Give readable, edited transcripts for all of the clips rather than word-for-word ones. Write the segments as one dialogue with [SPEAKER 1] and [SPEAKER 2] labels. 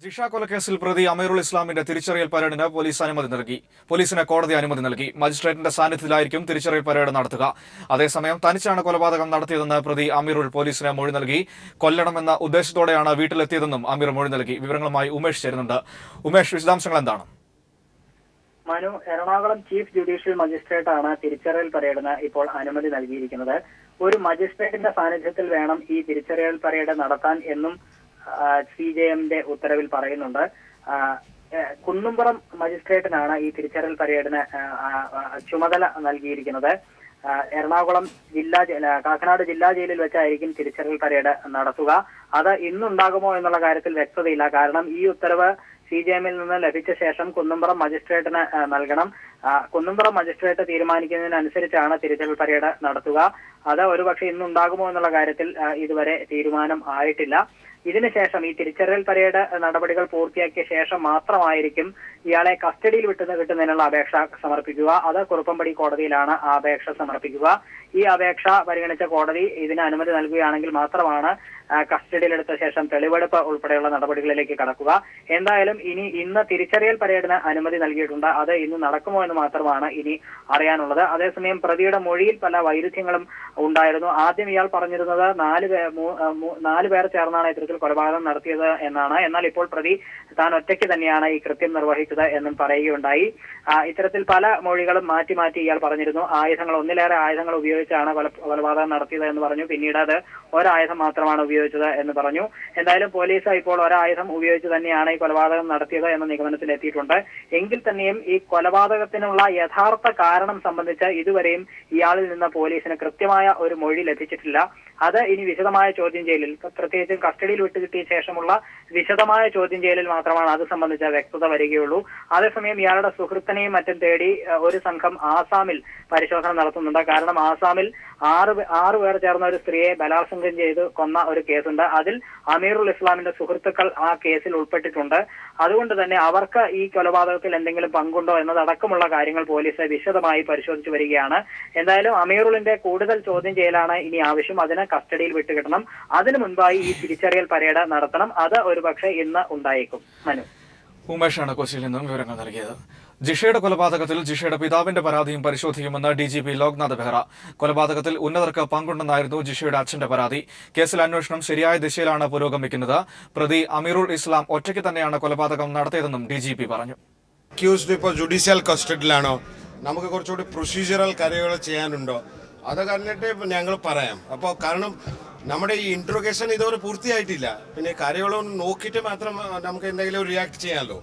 [SPEAKER 1] ജിഷ കൊലക്കേസിൽ പ്രതി അമീറുൽ ഇസ്ലാമിന്റെ തിരിച്ചറിയൽ പരേഡിന് പോലീസിന് കോടതി അനുമതി നൽകി. മജിസ്ട്രേറ്റിന്റെ സാന്നിധ്യത്തിലായിരിക്കും തിരിച്ചറിയൽ പരേഡ് നടത്തുക. അതേസമയം തനിച്ചാണ് കൊലപാതകം നടത്തിയതെന്ന് പ്രതി അമീറുൽ പോലീസിന് മൊഴി നൽകി. കൊല്ലണമെന്ന ഉദ്ദേശത്തോടെയാണ് വീട്ടിലെത്തിയതെന്നും അമീർ മൊഴി നൽകി. വിവരങ്ങളുമായി ഉമേഷ് ചേരുന്നുണ്ട്. ഉമേഷ്, വിശദാംശങ്ങൾ എന്താണ്?
[SPEAKER 2] മനു, എറണാകുളം ചീഫ് ജുഡീഷ്യൽ മജിസ്ട്രേറ്റാണ് തിരിച്ചറിയൽ പരേഡിന് ഇപ്പോൾ അനുമതി നൽകിയിരിക്കുന്നത്. ഒരു മജിസ്ട്രേറ്റിന്റെ സാന്നിധ്യത്തിൽ വേണം ഈ തിരിച്ചറിയൽ പരേഡ് നടത്താൻ എന്നും CJMന്റെ ഉത്തരവിൽ പറയുന്നുണ്ട്. കുന്നുംപുറം മജിസ്ട്രേറ്റിനാണ് ഈ തിരിച്ചറിയൽ പരേഡിന് ചുമതല നൽകിയിരിക്കുന്നത്. എറണാകുളം കാക്കനാട് ജില്ലാ ജയിലിൽ വെച്ചായിരിക്കും തിരിച്ചറിയൽ പരേഡ് നടത്തുക. അത് ഇന്നുണ്ടാകുമോ എന്നുള്ള കാര്യത്തിൽ വ്യക്തതയില്ല. കാരണം ഈ ഉത്തരവ് CJMൽ നിന്ന് ലഭിച്ച ശേഷം കുന്നുംപുറം മജിസ്ട്രേറ്റിന് നൽകണം. കുന്നുംപുറം മജിസ്ട്രേറ്റ് തീരുമാനിക്കുന്നതിനനുസരിച്ചാണ് തിരിച്ചറിയൽ പരേഡ് നടത്തുക. അത് ഒരുപക്ഷെ ഇന്നുണ്ടാകുമോ എന്നുള്ള കാര്യത്തിൽ ഇതുവരെ തീരുമാനം ആയിട്ടില്ല. ഇതിനുശേഷം ഈ തിരിച്ചറിയൽ പരേഡ് നടപടികൾ പൂർത്തിയാക്കിയ ശേഷം മാത്രമായിരിക്കും ഇയാളെ കസ്റ്റഡിയിൽ കിട്ടുന്നതിനുള്ള അപേക്ഷ സമർപ്പിക്കുക. അത് കുറുപ്പംപടി കോടതിയിലാണ് ആ അപേക്ഷ സമർപ്പിക്കുക. ഈ അപേക്ഷ പരിഗണിച്ച കോടതി ഇതിന് അനുമതി നൽകുകയാണെങ്കിൽ മാത്രമാണ് കസ്റ്റഡിയിലെടുത്ത ശേഷം തെളിവെടുപ്പ് ഉൾപ്പെടെയുള്ള നടപടികളിലേക്ക് കടക്കുക. എന്തായാലും ഇന്ന് തിരിച്ചറിയൽ പരേഡിന് അനുമതി നൽകിയിട്ടുണ്ട്. അത് ഇന്ന് നടക്കുമോ എന്ന് മാത്രമാണ് ഇനി അറിയാനുള്ളത്. അതേസമയം പ്രതിയുടെ മൊഴിയിൽ പല വൈരുദ്ധ്യങ്ങളും ഉണ്ടായിരുന്നു. ആദ്യം ഇയാൾ പറഞ്ഞിരുന്നത് നാല് പേർ ചേർന്നാണ് ഇത്തരത്തിൽ കൊലപാതകം നടത്തിയത് എന്നാണ്. എന്നാൽ ഇപ്പോൾ പ്രതി താൻ ഒറ്റയ്ക്ക് തന്നെയാണ് ഈ കൃത്യം നിർവഹിച്ചത് എന്നും പറയുകയുണ്ടായി. ഇത്തരത്തിൽ പല മൊഴികളും മാറ്റി ഇയാൾ പറഞ്ഞിരുന്നു. ഒന്നിലേറെ ആയുധങ്ങൾ ഉപയോഗിച്ചാണ് കൊലപാതകം നടത്തിയത് എന്ന് പറഞ്ഞു. പിന്നീട് അത് ഒരായുധം മാത്രമാണ് ഉപയോഗിച്ചത് എന്ന് പറഞ്ഞു. എന്തായാലും പോലീസ് ഇപ്പോൾ ഒരായുധം ഉപയോഗിച്ച് തന്നെയാണ് ഈ കൊലപാതകം നടത്തിയത് എന്ന നിഗമനത്തിൽ എത്തിയിട്ടുണ്ട്. എങ്കിൽ തന്നെയും ഈ കൊലപാതകത്തിനുള്ള യഥാർത്ഥ കാരണം സംബന്ധിച്ച് ഇതുവരെയും ഇയാളിൽ നിന്ന് പോലീസിന് കൃത്യമായ ഒരു മൊഴി ലഭിച്ചിട്ടില്ല. അത് ഇനി വിശദമായ ചോദ്യം ചെയ്യലിൽ, പ്രത്യേകിച്ചും കസ്റ്റഡിയിൽ വിട്ടുകിട്ടിയ ശേഷമുള്ള വിശദമായ ചോദ്യം ചെയ്യലിൽ മാത്രമാണ് അത് സംബന്ധിച്ച വ്യക്തത വരികയുള്ളൂ. അതേസമയം ഇയാളുടെ സുഹൃത്തിനെയും മറ്റും തേടി ഒരു സംഘം ആസാമിൽ പരിശോധന നടത്തുന്നുണ്ട്. കാരണം ആസാമിൽ ആറ് പേർ ചേർന്ന ഒരു സ്ത്രീയെ ബലാത്സംഗം ചെയ്ത് കൊന്ന ഒരു കേസുണ്ട്. അതിൽ അമീറുൽ ഇസ്ലാമിന്റെ സുഹൃത്തുക്കൾ ആ കേസിൽ ഉൾപ്പെട്ടിട്ടുണ്ട്. അതുകൊണ്ട് തന്നെ അവർക്ക് ഈ കൊലപാതകത്തിൽ എന്തെങ്കിലും പങ്കുണ്ടോ എന്നതടക്കമുള്ള കാര്യങ്ങൾ പോലീസ് വിശദമായി പരിശോധിച്ചു വരികയാണ്. എന്തായാലും അമീറുലിന്റെ കൂടുതൽ ചോദ്യം ചെയ്യലാണ് ഇനി ആവശ്യം. അതിന് കസ്റ്റഡിയിൽ വിട്ടുകിട്ടണം. അതിനു മുൻപായി ഈ തിരിച്ചറിയൽ പരേഡ് നടത്തണം. അത് ഒരുപക്ഷെ ഇന്ന് ഉണ്ടായേക്കും. മനു,
[SPEAKER 1] ഉമേഷാണ് കൊച്ചിയിൽ നിന്നും വിവരങ്ങൾ നൽകിയത്. ജിഷയുടെ കൊലപാതകത്തിൽ ജിഷയുടെ പിതാവിന്റെ പരാതിയും പരിശോധിക്കുമെന്ന് DGP ലോക്നാഥ് ബെഹ്റ. കൊലപാതകത്തിൽ ഉന്നതർക്ക് പങ്കുണ്ടെന്നായിരുന്നു ജിഷയുടെ അച്ഛന്റെ പരാതി. കേസിൽ അന്വേഷണം ശരിയായ ദിശയിലാണ് പുരോഗമിക്കുന്നത്. പ്രതി അമീറുൽ ഇസ്ലാം ഒറ്റയ്ക്ക് തന്നെയാണ് കൊലപാതകം നടത്തിയതെന്നും DGP പറഞ്ഞു.
[SPEAKER 3] അക്യൂസ്ഡ് ഇപ്പോൾ ജുഡീഷ്യൽ കസ്റ്റഡിയിലാണോ, നമുക്ക് കുറച്ചുകൂടി പ്രൊസീജിയറൽ കാര്യങ്ങൾ ചെയ്യാനുണ്ടോ, അത് കണ്ടിട്ട് ഞങ്ങൾ പറയാം. അപ്പോൾ കാരണം നമ്മുടെ ഈ ഇൻട്രോഗേഷൻ ഇതുവരെ പൂർത്തിയായിട്ടില്ല. പിന്നെ കാര്യങ്ങളൊന്നും നോക്കിയിട്ട് മാത്രം നമുക്ക് എന്തെങ്കിലും റിയാക്ട് ചെയ്യാമല്ലോ.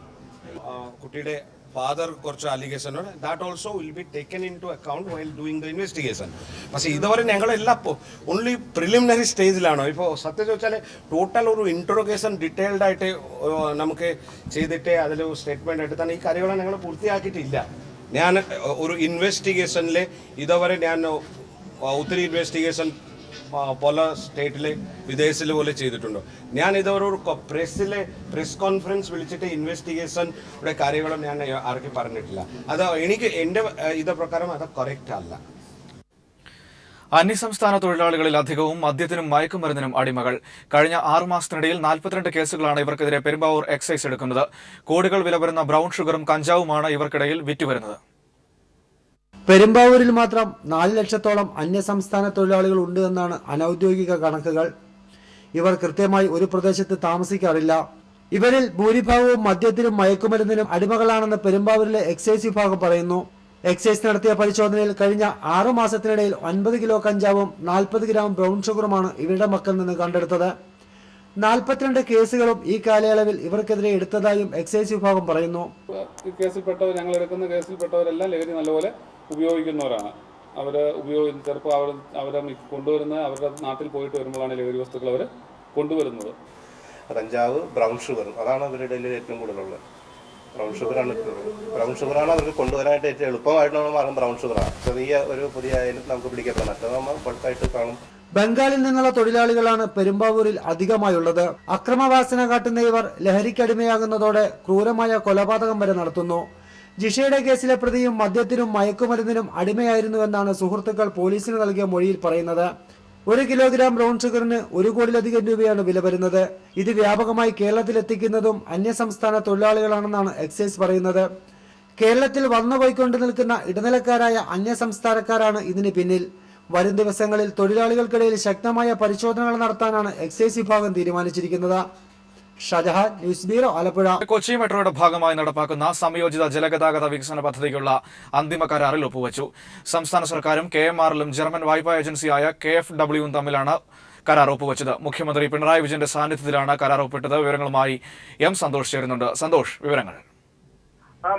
[SPEAKER 3] കുട്ടിയുടെ ഫാദർ കുറച്ച് അലിഗേഷൻ ഉണ്ട്. That also will be taken into account while doing the investigation. പക്ഷേ ഇതുവരെ ഞങ്ങളെല്ലാം ഓൺലി പ്രിലിമിനറി സ്റ്റേജിലാണോ. ഇപ്പോൾ സത്യം ചോദിച്ചാൽ ടോട്ടൽ ഒരു ഇൻട്രോഗേഷൻ ഡീറ്റെയിൽഡ് ആയിട്ട് നമുക്ക് ചെയ്തിട്ട് അതിൽ സ്റ്റേറ്റ്മെൻറ്റ് എടുത്താണ് ഈ കാര്യങ്ങൾ ഞങ്ങൾ പൂർത്തിയാക്കിയിട്ടില്ല. ഞാൻ ഒരു ഇൻവെസ്റ്റിഗേഷനിൽ ഇതുവരെ ഞാൻ ഒത്തിരി ഇൻവെസ്റ്റിഗേഷൻ പല സ്റ്റേറ്റിൽ വിദേശത്തിൽ പോലെ ചെയ്തിട്ടുണ്ടോ. ഞാൻ ഇതൊരു പ്രസ് കോൺഫറൻസ് വിളിച്ചിട്ട് ഇൻവെസ്റ്റിഗേഷൻ്റെ കാര്യങ്ങളും ഞാൻ ആർക്കും പറഞ്ഞിട്ടില്ല. അത് എൻ്റെ ഇത് പ്രകാരം അത് കറക്റ്റ് അല്ല.
[SPEAKER 1] അന്യസംസ്ഥാന തൊഴിലാളികളിൽ അധികവും മദ്യത്തിനും മയക്കുമരുന്നിനും അടിമകൾ. കഴിഞ്ഞ 6 മാസത്തിനിടയിൽ 42 കേസുകളാണ് ഇവർക്കെതിരെ പെരുമ്പാവൂർ എക്സൈസ് എടുക്കുന്നത്. കോടികൾ വില വരുന്ന ബ്രൌൺ ഷുഗറും കഞ്ചാവുമാണ് ഇവർക്കിടയിൽ വിറ്റുവരുന്നത്.
[SPEAKER 4] പെരുമ്പാവൂരിൽ മാത്രം 4 ലക്ഷത്തോളം അന്യസംസ്ഥാന തൊഴിലാളികൾ ഉണ്ട് എന്നാണ് അനൌദ്യോഗിക കണക്കുകൾ. ഇവർ കൃത്യമായി ഒരു പ്രദേശത്ത് താമസിക്കാറില്ല. ഇവരിൽ ഭൂരിഭാഗവും മദ്യത്തിനും മയക്കുമരുന്നിനും അടിമകളാണെന്ന് പെരുമ്പാവൂരിലെ എക്സൈസ് വിഭാഗം പറയുന്നു. എക്സൈസ് നടത്തിയ പരിശോധനയിൽ കഴിഞ്ഞ 6 മാസത്തിനിടയിൽ 9 കിലോ കഞ്ചാവും 40 ഗ്രാം ബ്രൌൺ ഷുഗറുമാണ് ഇവരുടെ മക്കളിൽ നിന്ന് കണ്ടെടുത്തത്. 42 കേസുകളും ഈ കാലയളവിൽ ഇവർക്കെതിരെ എടുത്തതായും എക്സൈസ് വിഭാഗം പറയുന്നു.
[SPEAKER 5] ഞങ്ങൾ എടുക്കുന്ന കേസിൽപ്പെട്ടവരെല്ലാം ലഹരി നല്ലപോലെ ഉപയോഗിക്കുന്നവരാണ്. ചിലപ്പോൾ അവരെ കൊണ്ടുവരുന്നത് അവരുടെ നാട്ടിൽ പോയിട്ട് വരുമ്പോഴാണ് ലഹരി വസ്തുക്കൾ അവർ കൊണ്ടുവരുന്നത്.
[SPEAKER 6] കഞ്ചാവ്, ബ്രൗൺ ഷുഗറും അതാണ് അവരുടെ ഏറ്റവും കൂടുതലുള്ളത്. ബ്രൗൺ ഷുഗറാണ് അവർക്ക് കൊണ്ടുവരാനായിട്ട് ഏറ്റവും എളുപ്പമായിട്ടുള്ള മാർഗം ബ്രൗൺ ഷുഗറാണ്. ചെറിയ ഒരു പൊതി ആയാലും നമുക്ക് പിടിക്കപ്പെടാം. മറ്റത് നമ്മൾ പുറത്തായിട്ട് കാണും.
[SPEAKER 4] ബംഗാളിൽ നിന്നുള്ള തൊഴിലാളികളാണ് പെരുമ്പാവൂരിൽ അധികമായുള്ളത്. അക്രമവാസന കാട്ടുന്ന ഇവർ ലഹരിക്കടിമയാകുന്നതോടെ ക്രൂരമായ കൊലപാതകം വരെ നടത്തുന്നു. ജിഷയുടെ കേസിലെ പ്രതിയും മദ്യത്തിനും മയക്കുമരുന്നിനും അടിമയായിരുന്നുവെന്നാണ് സുഹൃത്തുക്കൾ പോലീസിന് നൽകിയ മൊഴിയിൽ പറയുന്നത്. 1 കിലോഗ്രാം ബ്രൗൺ ഷുഗറിന് 1 കോടിയിലധികം രൂപയാണ് വില വരുന്നത്. ഇത് വ്യാപകമായി കേരളത്തിലെത്തിക്കുന്നതും അന്യസംസ്ഥാന തൊഴിലാളികളാണെന്നാണ് എക്സൈസ് പറയുന്നത്. കേരളത്തിൽ വന്നുപോയിക്കൊണ്ട് നിൽക്കുന്ന ഇടനിലക്കാരായ അന്യസംസ്ഥാനക്കാരാണ് ഇതിന് പിന്നിൽ. വരും ദിവസങ്ങളിൽ തൊഴിലാളികൾക്കിടയിൽ ശക്തമായ പരിശോധനകൾ നടത്താനാണ് എക്സൈസ് വിഭാഗം തീരുമാനിച്ചിരിക്കുന്നത്. Shajahan, news bureau, Alappuzha.
[SPEAKER 1] കൊച്ചി മെട്രോയുടെ ഭാഗമായി നടപ്പാക്കുന്ന സംയോജിത ജലഗതാഗത വികസന പദ്ധതിക്കുള്ള അന്തിമ കരാറിൽ ഒപ്പുവച്ചു. സംസ്ഥാന സർക്കാരും KMRL-ഉം ജർമ്മൻ വായ്പാ ഏജൻസിയായ KfW-യും തമ്മിലാണ് കരാർ ഒപ്പുവച്ചത്. മുഖ്യമന്ത്രി പിണറായി വിജയന്റെ സാന്നിധ്യത്തിലാണ് കരാർ ഒപ്പിട്ടത്. വിവരങ്ങളുമായി M. സന്തോഷ് ചേരുന്നുണ്ട്. സന്തോഷ്, വിവരങ്ങൾ.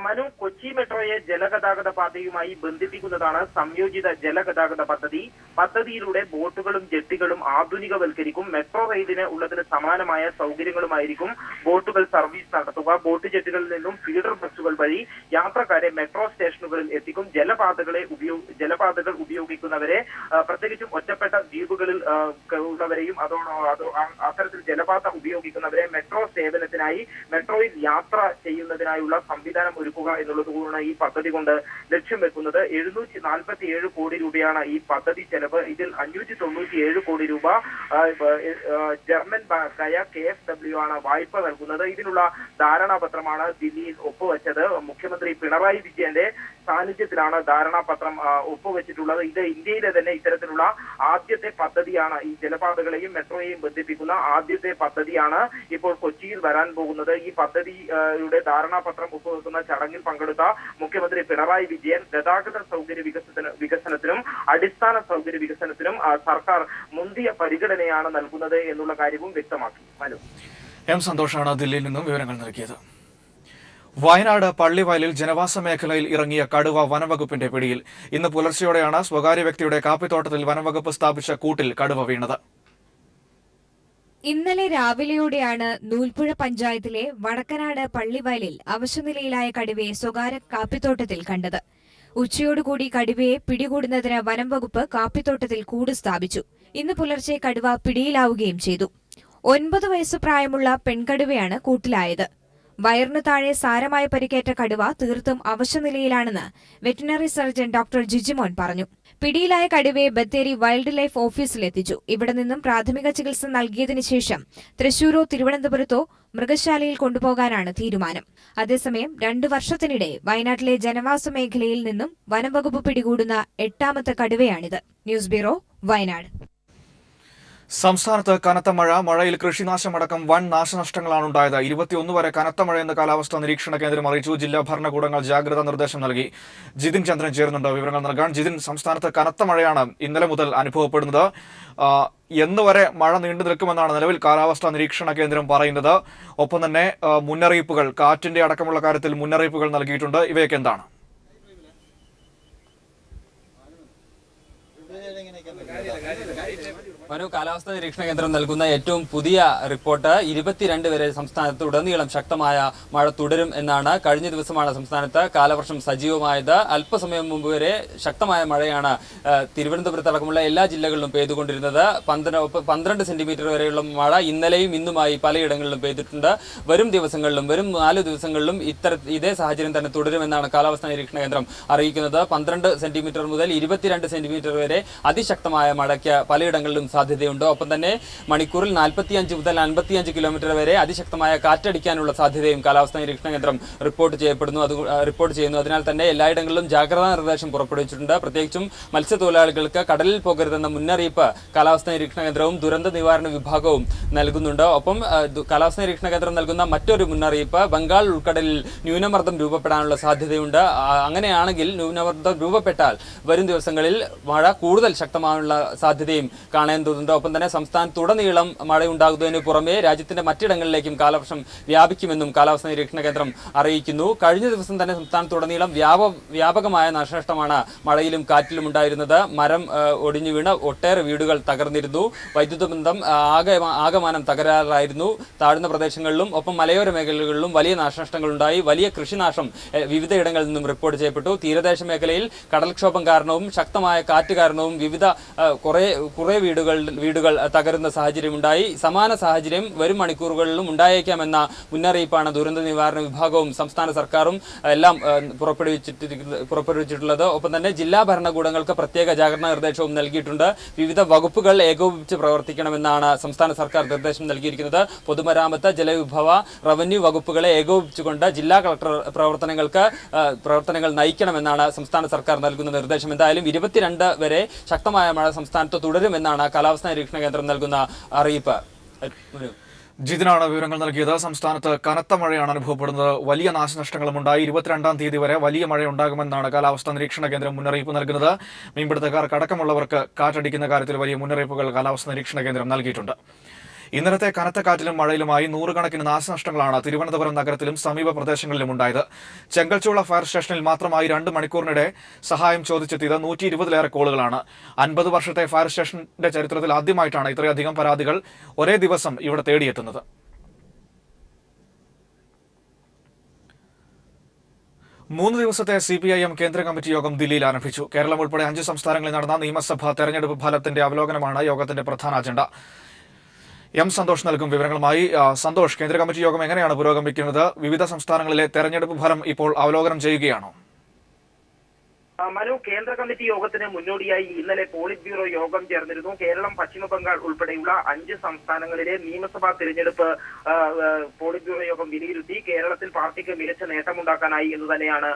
[SPEAKER 7] മനു, കൊച്ചി മെട്രോയെ ജലഗതാഗത പാതയുമായി ബന്ധിപ്പിക്കുന്നതാണ് സംയോജിത ജലഗതാഗത പദ്ധതി. പദ്ധതിയിലൂടെ ബോട്ടുകളും ജെട്ടികളും ആധുനികവൽക്കരിക്കും. മെട്രോ റെയിലിന് ഉള്ളതിന് സമാനമായ സൗകര്യങ്ങളുമായിരിക്കും ബോട്ടുകൾ സർവീസ് നടത്തുക. ബോട്ട് ജെട്ടികളിൽ നിന്നും ഫീഡർ ബസ്സുകൾ വഴി യാത്രക്കാരെ മെട്രോ സ്റ്റേഷനുകളിൽ എത്തിക്കും. ജലപാതകൾ ഉപയോഗിക്കുന്നവരെ, പ്രത്യേകിച്ചും ഒറ്റപ്പെട്ട ദ്വീപുകളിൽ ഉള്ളവരെയും അത്തരത്തിൽ ജലപാത ഉപയോഗിക്കുന്നവരെ മെട്രോ സേവനത്തിനായി മെട്രോയിൽ യാത്ര ചെയ്യുന്നതിനായുള്ള സംവിധാനം ഒരുക്കുക എന്നുള്ളതുകൂടാണ് ഈ പദ്ധതി കൊണ്ട് ലക്ഷ്യം വെക്കുന്നത്. 747 കോടി രൂപയാണ് ഈ പദ്ധതി ചെലവ്. ഇതിൽ 597 കോടി രൂപ ജർമ്മൻ ബാങ്കായ KfW ആണ് വായ്പ നൽകുന്നത്. ഇതിനുള്ള ധാരണാപത്രമാണ് ദില്ലിയിൽ ഒപ്പുവെച്ചത്. മുഖ്യമന്ത്രി പിണറായി വിജയന്റെ സാന്നിധ്യത്തിലാണ് ധാരണാപത്രം ഒപ്പുവെച്ചിട്ടുള്ളത്. ഇത് ഇന്ത്യയിലെ തന്നെ ഇത്തരത്തിലുള്ള ആദ്യത്തെ പദ്ധതിയാണ്. ഈ ജലപാതകളെയും മെട്രോയെയും ബന്ധിപ്പിക്കുന്ന ആദ്യത്തെ പദ്ധതിയാണ് ഇപ്പോൾ കൊച്ചിയിൽ വരാൻ പോകുന്നത്. ഈ പദ്ധതിയുടെ ധാരണാപത്രം ഒപ്പുവെക്കുന്ന ചടങ്ങിൽ പങ്കെടുത്ത മുഖ്യമന്ത്രി പിണറായി വിജയൻ ഗതാഗത സൗകര്യ വികസനത്തിനും അടിസ്ഥാന സൗകര്യ വികസനത്തിനും സർക്കാർ മുന്തിയ പരിഗണനയാണ് നൽകുന്നത് എന്നുള്ള കാര്യവും വ്യക്തമാക്കി. മനു,
[SPEAKER 1] M. സന്തോഷാണ് ദില്ലിയിൽ നിന്നും വിവരങ്ങൾ നൽകിയത്. വയനാട് പള്ളിവയലിൽ ജനവാസ മേഖലയിൽ ഇറങ്ങിയ കടുവ വനംവകുപ്പിന്റെ പിടിയിൽ. ഇന്ന് പുലർച്ചെയോടെയാണ് സ്വകാര്യ വ്യക്തിയുടെ കാപ്പിത്തോട്ടത്തിൽ വനംവകുപ്പ് സ്ഥാപിച്ച കൂട്ടിൽ കടുവ വീണത്.
[SPEAKER 8] ഇന്നലെ രാവിലെയോടെയാണ് നൂൽപ്പുഴ പഞ്ചായത്തിലെ വടക്കനാട് പള്ളിവയലിൽ അവശനിലയിലായ കടുവയെ സ്വകാര്യ കാപ്പിത്തോട്ടത്തിൽ കണ്ടത്. ഉച്ചയോടുകൂടി കടുവയെ പിടികൂടുന്നതിന് വനംവകുപ്പ് കാപ്പിത്തോട്ടത്തിൽ കൂട് സ്ഥാപിച്ചു. ഇന്ന് പുലർച്ചെ കടുവ പിടിയിലാവുകയും ചെയ്തു. 9 വയസ്സ് പ്രായമുള്ള പെൺകടുവയാണ് കൂട്ടിലായത്. വയറിനു താഴെ സാരമായ പരിക്കേറ്റ കടുവ തീർത്തും അവശനിലയിലാണെന്ന് വെറ്റിനറി സർജൻ ഡോക്ടർ ജിജിമോൻ പറഞ്ഞു. പിടിയിലായ കടുവയെ ബത്തേരി വൈൽഡ് ലൈഫ് ഓഫീസിലെത്തിച്ചു. ഇവിടെ നിന്നും പ്രാഥമിക ചികിത്സ നൽകിയതിനു ശേഷം തൃശൂരോ തിരുവനന്തപുരത്തോ മൃഗശാലയിൽ കൊണ്ടുപോകാനാണ് തീരുമാനം. അതേസമയം 2 വർഷത്തിനിടെ വയനാട്ടിലെ ജനവാസ മേഖലയിൽ നിന്നും വനംവകുപ്പ് പിടികൂടുന്ന 8ാമത്തെ കടുവയാണിത്. News bureau, Wayanad.
[SPEAKER 1] സംസ്ഥാനത്ത് കനത്ത മഴയിൽ കൃഷിനാശമടക്കം വൻ നാശനഷ്ടങ്ങളാണ് ഉണ്ടായത്. 21 വരെ കനത്ത മഴയെന്ന് കാലാവസ്ഥാ നിരീക്ഷണ കേന്ദ്രം അറിയിച്ചു. ജില്ലാ ഭരണകൂടങ്ങൾ ജാഗ്രതാ നിർദ്ദേശം നൽകി. ജിതിൻ ചന്ദ്രൻ ചേരുന്നുണ്ട് വിവരങ്ങൾ നൽകാൻ. ജിതിൻ, സംസ്ഥാനത്ത് കനത്ത മഴയാണ് ഇന്നലെ മുതൽ അനുഭവപ്പെടുന്നത്. എന്ന് വരെ മഴ നീണ്ടു നിൽക്കുമെന്നാണ് നിലവിൽ കാലാവസ്ഥാ നിരീക്ഷണ കേന്ദ്രം പറയുന്നത്. ഒപ്പം തന്നെ മുന്നറിയിപ്പുകൾ, കാറ്റിന്റെ അടക്കമുള്ള കാര്യത്തിൽ മുന്നറിയിപ്പുകൾ നൽകിയിട്ടുണ്ട്. ഇവയൊക്കെ എന്താണ്?
[SPEAKER 9] കാലാവസ്ഥാ നിരീക്ഷണ കേന്ദ്രം നൽകുന്ന ഏറ്റവും പുതിയ റിപ്പോർട്ട് 22 വരെ സംസ്ഥാനത്ത് ഉടനീളം ശക്തമായ മഴ തുടരും എന്നാണ്. കഴിഞ്ഞ ദിവസമാണ് സംസ്ഥാനത്ത് കാലവർഷം സജീവമായത്. അല്പസമയം മുമ്പ് വരെ ശക്തമായ മഴയാണ് തിരുവനന്തപുരത്ത് അടക്കമുള്ള എല്ലാ ജില്ലകളിലും പെയ്തുകൊണ്ടിരുന്നത്. 12 സെന്റിമീറ്റർ വരെയുള്ള മഴ ഇന്നലെയും ഇന്നുമായി പലയിടങ്ങളിലും പെയ്തിട്ടുണ്ട്. വരും ദിവസങ്ങളിലും, വരും 4 ദിവസങ്ങളിലും ഇതേ സാഹചര്യം തന്നെ തുടരുമെന്നാണ് കാലാവസ്ഥാ നിരീക്ഷണ കേന്ദ്രം അറിയിക്കുന്നത്. 12 സെന്റിമീറ്റർ മുതൽ 22 സെന്റിമീറ്റർ വരെ അതിശക്തമായ മഴയ്ക്ക് പലയിടങ്ങളിലും സാധ്യതയുണ്ട്. ഒപ്പം തന്നെ മണിക്കൂറിൽ 45 മുതൽ 55 കിലോമീറ്റർ വരെ അതിശക്തമായ കാറ്റടിക്കാനുള്ള സാധ്യതയും കാലാവസ്ഥാ നിരീക്ഷണ കേന്ദ്രം റിപ്പോർട്ട് ചെയ്യുന്നു. അതിനാൽ തന്നെ എല്ലായിടങ്ങളിലും ജാഗ്രതാ നിർദ്ദേശം പുറപ്പെടുവിച്ചിട്ടുണ്ട്. പ്രത്യേകിച്ചും മത്സ്യത്തൊഴിലാളികൾക്ക് കടലിൽ പോകരുതെന്ന മുന്നറിയിപ്പ് കാലാവസ്ഥാ നിരീക്ഷണ കേന്ദ്രവും ദുരന്ത നിവാരണ വിഭാഗവും നൽകുന്നുണ്ട്. ഒപ്പം കാലാവസ്ഥാ നിരീക്ഷണ കേന്ദ്രം നൽകുന്ന മറ്റൊരു മുന്നറിയിപ്പ്, ബംഗാൾ ഉൾക്കടലിൽ ന്യൂനമർദ്ദം രൂപപ്പെടാനുള്ള സാധ്യതയുണ്ട്. അങ്ങനെയാണെങ്കിൽ ന്യൂനമർദ്ദം രൂപപ്പെട്ടാൽ വരും ദിവസങ്ങളിൽ മഴ കൂടുതൽ ശക്തമായുള്ള സാധ്യതയും കാണാൻ തോന്നുന്നുണ്ട്. ഒപ്പം തന്നെ സംസ്ഥാനത്തുടനീളം മഴയുണ്ടാകുന്നതിന് പുറമെ രാജ്യത്തിന്റെ മറ്റിടങ്ങളിലേക്കും കാലവർഷം വ്യാപിക്കുമെന്നും കാലാവസ്ഥാ നിരീക്ഷണ കേന്ദ്രം അറിയിക്കുന്നു. കഴിഞ്ഞ ദിവസം തന്നെ സംസ്ഥാനത്തുടനീളം വ്യാപകമായ നാശനഷ്ടമാണ് മഴയിലും കാറ്റിലും ഉണ്ടായിരുന്നത്. മരം ഒടിഞ്ഞു വീണ് ഒട്ടേറെ വീടുകൾ തകർന്നിരുന്നു. വൈദ്യുത ബന്ധം ആകമാനം തകരാറായിരുന്നു. താഴ്ന്ന പ്രദേശങ്ങളിലും ഒപ്പം മലയോര മേഖലകളിലും വലിയ നാശനഷ്ടങ്ങളുണ്ടായി. വലിയ കൃഷിനാശം വിവിധയിടങ്ങളിൽ നിന്നും റിപ്പോർട്ട് ചെയ്യപ്പെട്ടു. തീരദേശ മേഖലയിൽ കടൽക്ഷോഭം കാരണവും ശക്തമായ കാറ്റ് കാരണവും കുറെ വീടുകൾ വീടുകൾ തകരുന്ന സാഹചര്യമുണ്ടായി. സമാന സാഹചര്യം വരും മണിക്കൂറുകളിലും ഉണ്ടായേക്കാമെന്ന മുന്നറിയിപ്പാണ് ദുരന്ത നിവാരണ വിഭാഗവും സംസ്ഥാന സർക്കാരും എല്ലാം പുറപ്പെടുവിച്ചിട്ടുള്ളത്. ഒപ്പം തന്നെ ജില്ലാ ഭരണകൂടങ്ങൾക്ക് പ്രത്യേക ജാഗ്രതാ നിർദ്ദേശവും നൽകിയിട്ടുണ്ട്. വിവിധ വകുപ്പുകൾ ഏകോപിപ്പിച്ച് പ്രവർത്തിക്കണമെന്നാണ് സംസ്ഥാന സർക്കാർ നിർദ്ദേശം നൽകിയിരിക്കുന്നത്. പൊതുമരാമത്ത്, ജലവിഭവ, റവന്യൂ വകുപ്പുകളെ ഏകോപിപ്പിച്ചുകൊണ്ട് ജില്ലാ കളക്ടർ പ്രവർത്തനങ്ങൾ നയിക്കണമെന്നാണ് സംസ്ഥാന സർക്കാർ നൽകുന്ന നിർദ്ദേശം. എന്തായാലും 22 വരെ ശക്തമായ മഴ സംസ്ഥാനത്ത് തുടരുമെന്നാണ് കാലാവസ്ഥാ നിരീക്ഷണ കേന്ദ്രം നൽകുന്ന അറിയിപ്പ്.
[SPEAKER 1] ജിതിനാണ് വിവരങ്ങൾ നൽകിയത്. സംസ്ഥാനത്ത് കനത്ത മഴയാണ് അനുഭവപ്പെടുന്നത്. വലിയ നാശനഷ്ടങ്ങളും ഉണ്ടായി. 22-ാം തീയതി വരെ വലിയ മഴയുണ്ടാകുമെന്നാണ് കാലാവസ്ഥാ നിരീക്ഷണ കേന്ദ്രം മുന്നറിയിപ്പ് നൽകുന്നത്. മീൻപിടുത്തക്കാർക്കടക്കമുള്ളവർക്ക് കാറ്റടിക്കുന്ന കാര്യത്തിൽ വലിയ മുന്നറിയിപ്പുകൾ കാലാവസ്ഥാ നിരീക്ഷണ കേന്ദ്രം നൽകിയിട്ടുണ്ട്. ഇന്നലത്തെ കനത്ത കാറ്റിലും മഴയിലുമായി 100 കണക്കിന് നാശനഷ്ടങ്ങളാണ് തിരുവനന്തപുരം നഗരത്തിലും സമീപ പ്രദേശങ്ങളിലും ഉണ്ടായത്. ചെങ്കൽച്ചൂള ഫയർ സ്റ്റേഷനിൽ മാത്രമായി 2 മണിക്കൂറിനിടെ സഹായം ചോദിച്ചെത്തിയത് 120-ലേറെ കോളുകളാണ്. 50 വർഷത്തെ ഫയർ സ്റ്റേഷന്റെ ചരിത്രത്തിൽ ആദ്യമായിട്ടാണ് ഇത്രയധികം പരാതികൾ ഒരേ ദിവസം ഇവിടെ തേടിയെത്തുന്നത്. മൂന്ന് ദിവസത്തെ CPIM കേന്ദ്ര കമ്മിറ്റി യോഗം ദില്ലിയിൽ ആരംഭിച്ചു. കേരളം ഉൾപ്പെടെ 5 സംസ്ഥാനങ്ങളിൽ നടന്ന നിയമസഭാ തെരഞ്ഞെടുപ്പ് ഫലത്തിന്റെ അവലോകനമാണ് യോഗത്തിന്റെ പ്രധാന അജണ്ട. സന്തോഷ് നൽകും വിവരങ്ങളുമായി. സന്തോഷ്, കേന്ദ്ര കമ്മിറ്റി യോഗം എങ്ങനെയാണ് പുരോഗമിക്കുന്നത്? വിവിധ സംസ്ഥാനങ്ങളിലെ തെരഞ്ഞെടുപ്പ് ഫലം ഇപ്പോൾ അവലോകനം ചെയ്യുകയാണോ?
[SPEAKER 7] മനു, കേന്ദ്ര കമ്മിറ്റി യോഗത്തിന് മുന്നോടിയായി ഇന്നലെ പോളിറ്റ് ബ്യൂറോ യോഗം ചേർന്നിരുന്നു. കേരളം, പശ്ചിമ ബംഗാൾ ഉൾപ്പെടെയുള്ള 5 സംസ്ഥാനങ്ങളിലെ നിയമസഭാ തിരഞ്ഞെടുപ്പ് പോളിറ്റ് ബ്യൂറോ യോഗം വിലയിരുത്തി. കേരളത്തിൽ പാർട്ടിക്ക് മികച്ച നേട്ടമുണ്ടാക്കാനായി എന്ന് തന്നെയാണ്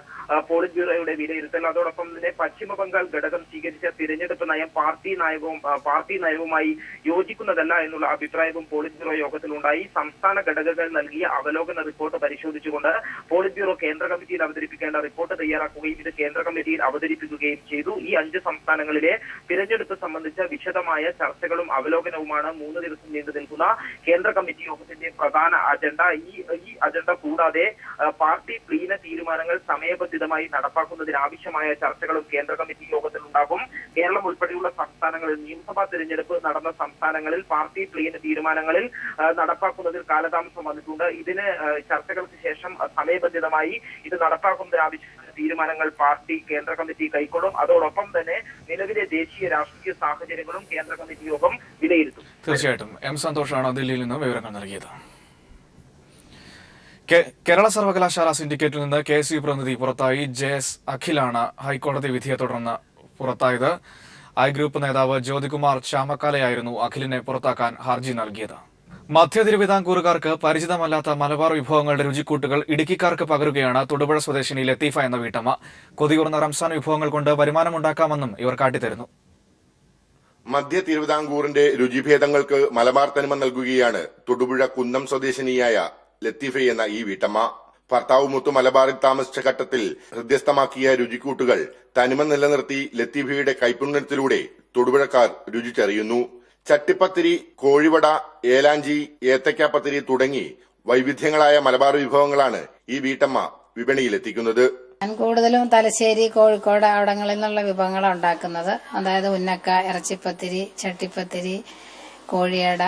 [SPEAKER 7] പോളിറ്റ് ബ്യൂറോയുടെ വിലയിരുത്തൽ. അതോടൊപ്പം തന്നെ പശ്ചിമ ബംഗാൾ ഘടകം സ്വീകരിച്ച തിരഞ്ഞെടുപ്പ് നയം പാർട്ടി നയവുമായി യോജിക്കുന്നതല്ല എന്നുള്ള അഭിപ്രായവും പോളിറ്റ് ബ്യൂറോ യോഗത്തിലുണ്ടായി. സംസ്ഥാന ഘടകങ്ങൾ നൽകിയ അവലോകന റിപ്പോർട്ട് പരിശോധിച്ചുകൊണ്ട് പോളിറ്റ് ബ്യൂറോ കേന്ദ്ര കമ്മിറ്റിയിൽ അവതരിപ്പിക്കേണ്ട റിപ്പോർട്ട് തയ്യാറാക്കുകയും ഇത് കേന്ദ്ര കമ്മിറ്റിയിൽ അവതരിപ്പിക്കുകയും ചെയ്തു. ഈ 5 സംസ്ഥാനങ്ങളിലെ തിരഞ്ഞെടുപ്പ് സംബന്ധിച്ച വിശദമായ ചർച്ചകളും അവലോകനവുമാണ് 3 ദിവസം നീണ്ടു നിൽക്കുന്ന കേന്ദ്ര കമ്മിറ്റി യോഗത്തിന്റെ പ്രധാന അജണ്ട. ഈ അജണ്ട കൂടാതെ പാർട്ടി പ്ലീന തീരുമാനങ്ങൾ സമയബന്ധിതമായി നടപ്പാക്കുന്നതിനാവശ്യമായ ചർച്ചകളും കേന്ദ്ര കമ്മിറ്റി യോഗത്തിൽ ഉണ്ടാകും. കേരളം ഉൾപ്പെടെയുള്ള സംസ്ഥാനങ്ങളിൽ നിയമസഭാ തിരഞ്ഞെടുപ്പ് നടന്ന സംസ്ഥാനങ്ങളിൽ പാർട്ടി പ്ലീന തീരുമാനങ്ങളിൽ നടപ്പാക്കുന്നതിൽ കാലതാമസം വന്നിട്ടുണ്ട്. ഇതിന് ചർച്ചകൾക്ക് ശേഷം സമയബന്ധിതമായി ഇത് നടപ്പാക്കുന്നതിനാവശ്യമായ തീരുമാനങ്ങൾ പാർട്ടി കേന്ദ്ര കമ്മിറ്റി കൈക്കൊള്ളും. അതോടൊപ്പം തന്നെ നിലവിലെ ദേശീയ രാഷ്ട്രീയ സാഹചര്യങ്ങളും കേന്ദ്ര കമ്മിറ്റി യോഗം വിലയിരുത്തും.
[SPEAKER 1] തീർച്ചയായിട്ടും സന്തോഷാണ് ദില്ലിയിൽ നിന്ന് വിവരങ്ങൾ നൽകിയത്. കേരള സർവകലാശാല സിൻഡിക്കേറ്റിൽ നിന്ന് KSU പ്രതിനിധി പുറത്തായി. JS അഖിലാണ് ഹൈക്കോടതി വിധിയെ തുടർന്ന് പുറത്തായത്. ഗ്രൂപ്പ് നേതാവ് ജ്യോതികുമാർ ചാമക്കാലയായിരുന്നു അഖിലിനെ പുറത്താക്കാൻ ഹർജി നൽകിയത്. മധ്യ തിരുവിതാംകൂറുകാർക്ക് പരിചിതമല്ലാത്ത മലബാർ വിഭവങ്ങളുടെ രുചിക്കൂട്ടുകൾ ഇടുക്കിക്കാർക്ക് പകരുകയാണ് തൊടുപുഴ സ്വദേശിനി ലത്തീഫ എന്ന വീട്ടമ്മ. കൊതിയൂർന്ന റംസാൻ വിഭവങ്ങൾ കൊണ്ട് വരുമാനമുണ്ടാക്കാമെന്നും ഇവർ കാട്ടിത്തരുന്നു.
[SPEAKER 10] മധ്യ തിരുവിതാംകൂറിന്റെ രുചിഭേദങ്ങൾക്ക് മലബാർ തനിമ നൽകുകയാണ് തൊടുപുഴ കുന്നം സ്വദേശിനിയായ ലത്തീഫ എന്ന ഈ വീട്ടമ്മ. ഭർത്താവ് മുത്തു മലബാറിൽ താമസിച്ച ഘട്ടത്തിൽ ഹൃദ്യസ്ഥമാക്കിയ രുചിക്കൂട്ടുകൾ തനിമ നിലനിർത്തി ലത്തീഫയുടെ കൈപുണ്യത്തിലൂടെ തൊടുപുഴക്കാർ രുചിച്ചറിയുന്നു. ചട്ടിപ്പത്തിരി, കോഴിവട, ഏലാഞ്ചി, ഏത്തക്കാപ്പത്തിരി തുടങ്ങി വൈവിധ്യങ്ങളായ മലബാർ വിഭവങ്ങളാണ് ഈ വീട്ടമ്മ വിപണിയിലെത്തിക്കുന്നത്.
[SPEAKER 11] ഞാൻ കൂടുതലും തലശ്ശേരി, കോഴിക്കോട് അവിടങ്ങളിൽ നിന്നുള്ള വിഭവങ്ങളാണ് ഉണ്ടാക്കുന്നത്. അതായത് ഉന്നക്ക, ഇറച്ചിപ്പത്തിരി, ചട്ടിപ്പത്തിരി, കോഴിയട,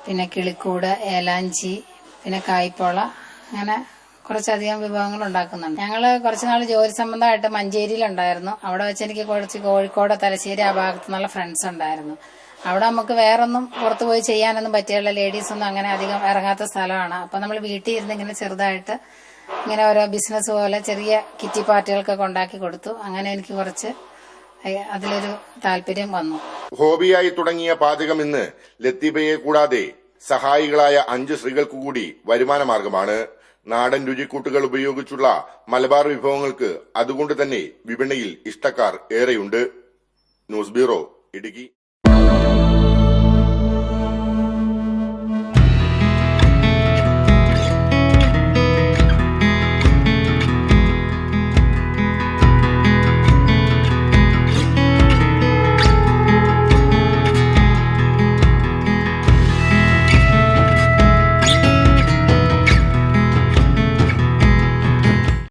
[SPEAKER 11] പിന്നെ കിളിക്കൂട്, ഏലാഞ്ചി, പിന്നെ കായ്പോള, അങ്ങനെ കുറച്ചധികം വിഭവങ്ങൾ ഉണ്ടാക്കുന്നുണ്ട്. ഞങ്ങള് കുറച്ചുനാൾ ജോലി സംബന്ധമായിട്ട് മഞ്ചേരിയിലുണ്ടായിരുന്നു. അവിടെ വെച്ച് എനിക്ക് കുറച്ച് കോഴിക്കോട്, തലശ്ശേരി ആ ഭാഗത്തു നിന്നുള്ള ഫ്രണ്ട്സ് ഉണ്ടായിരുന്നു. അവിടെ നമുക്ക് വേറൊന്നും പുറത്തു പോയി ചെയ്യാനൊന്നും പറ്റിയുള്ള ലേഡീസ് ഒന്നും അങ്ങനെ അധികം ഇറങ്ങാത്ത സ്ഥലമാണ്. അപ്പൊ നമ്മൾ വീട്ടിൽ ഇരുന്ന് ഇങ്ങനെ ചെറുതായിട്ട് ഇങ്ങനെ ഓരോ ബിസിനസ് പോലെ ചെറിയ കിറ്റി പാർട്ടികൾക്കൊക്കെ ഉണ്ടാക്കി കൊടുത്തു. അങ്ങനെ എനിക്ക് കുറച്ച് അതിലൊരു താല്പര്യം വന്നു.
[SPEAKER 10] ഹോബിയായി തുടങ്ങിയ പാചകം ഇന്ന് ലത്തീഫയെ കൂടാതെ സഹായികളായ 5 സ്ത്രീകൾക്ക് കൂടി വരുമാന മാർഗമാണ്. നാടൻ രുചിക്കൂട്ടുകൾ ഉപയോഗിച്ചുള്ള മലബാർ വിഭവങ്ങൾക്ക് അതുകൊണ്ട് തന്നെ വിപണിയിൽ ഇഷ്ടക്കാർ ഏറെയുണ്ട്. News bureau, Idukki.